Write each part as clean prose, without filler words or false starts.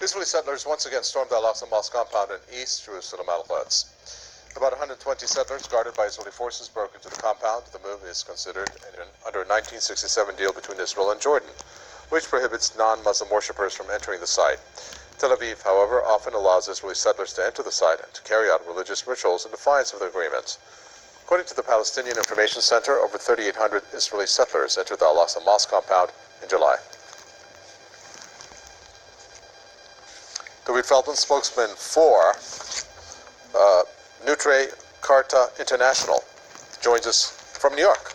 Israeli settlers once again stormed the al-Aqsa mosque compound in East Jerusalem, al-Quds. About 120 settlers, guarded by Israeli forces, broke into the compound. The move is considered under a 1967 deal between Israel and Jordan, which prohibits non-Muslim worshippers from entering the site. Tel Aviv, however, often allows Israeli settlers to enter the site and to carry out religious rituals in defiance of the agreement. According to the Palestinian Information Center, over 3,800 Israeli settlers entered the al-Aqsa mosque compound in July. David Feldman, spokesman for Nutre Carta International, joins us from New York.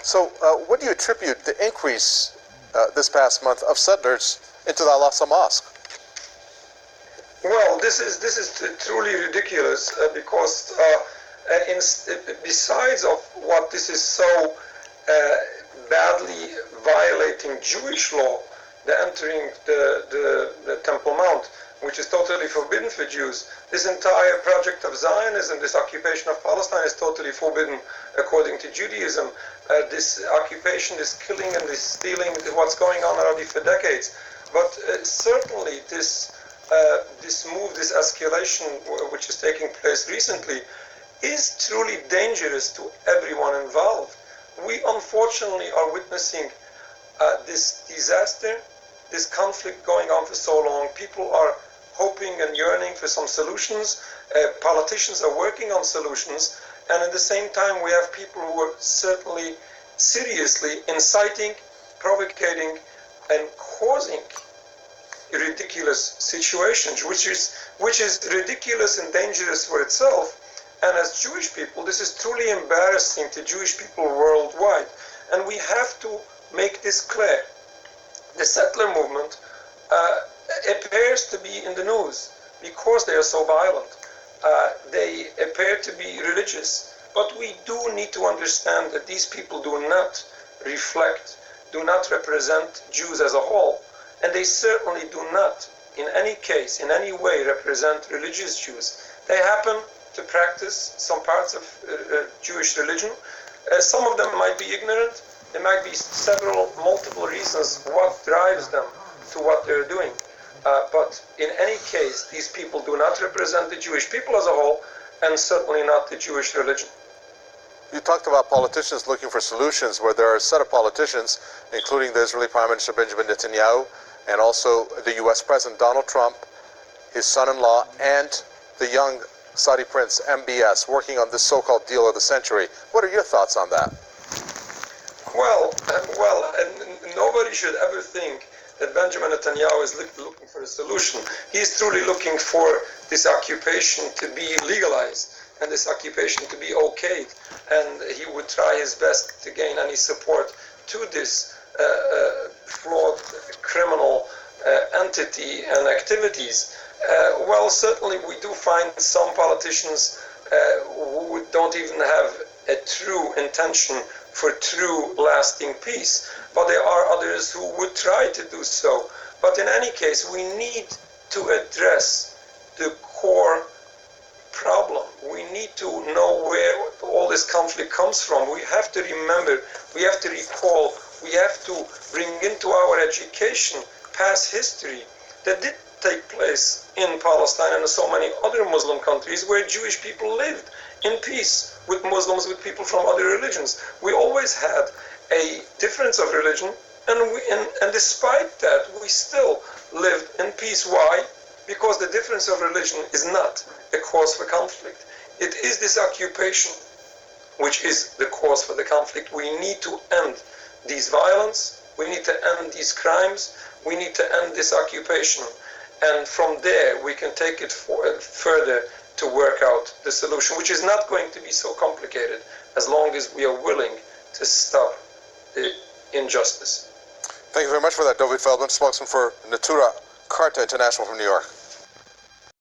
So, what do you attribute the increase this past month of settlers into the al-Aqsa mosque? Well, this is truly ridiculous because besides of what this is so badly violating Jewish law, the entering the Temple Mount, which is totally forbidden for Jews. This entire project of Zionism, this occupation of Palestine, is totally forbidden according to Judaism. This occupation, this killing and this stealing, what's going on already for decades. But certainly this move, this escalation which is taking place recently, is truly dangerous to everyone involved. We unfortunately are witnessing this disaster, this conflict going on for so long. People are hoping and yearning for some solutions. Politicians are working on solutions, and at the same time we have people who are certainly seriously inciting, provocating, and causing ridiculous situations, which is ridiculous and dangerous for itself. And as Jewish people, this is truly embarrassing to Jewish people worldwide, and we have to make this clear. The settler movement appears to be in the news because they are so violent. They appear to be religious, but we do need to understand that these people do not reflect, do not represent Jews as a whole, and they certainly do not, in any case, in any way, represent religious Jews. They happen to practice some parts of Jewish religion. Some of them might be ignorant. There might be multiple reasons what drives them to what they're doing. But in any case, these people do not represent the Jewish people as a whole, and certainly not the Jewish religion. You talked about politicians looking for solutions, where there are a set of politicians, including the Israeli Prime Minister Benjamin Netanyahu, and also the U.S. President Donald Trump, his son-in-law, and the young Saudi prince MBS, working on this so-called deal of the century. What are your thoughts on that? Well, nobody should ever think that Benjamin Netanyahu is looking for a solution. He's truly looking for this occupation to be legalized and this occupation to be okayed, and he would try his best to gain any support to this flawed criminal entity and activities. Well, certainly we do find some politicians who don't even have a true intention for true lasting peace, but there are others who would try to do so. But in any case, we need to address the core problem. We need to know where all this conflict comes from. We have to remember, we have to recall, we have to bring into our education past history that did take place in Palestine and so many other Muslim countries where Jewish people lived in peace with Muslims, with people from other religions. We always had a difference of religion, and despite that, we still lived in peace. Why? Because the difference of religion is not a cause for conflict. It is this occupation which is the cause for the conflict. We need to end these violence. We need to end these crimes. We need to end this occupation. And from there, we can take it further to work out the solution, which is not going to be so complicated as long as we are willing to stop the injustice. Thank you very much for that, David Feldman, spokesman for Natura Carta International from New York.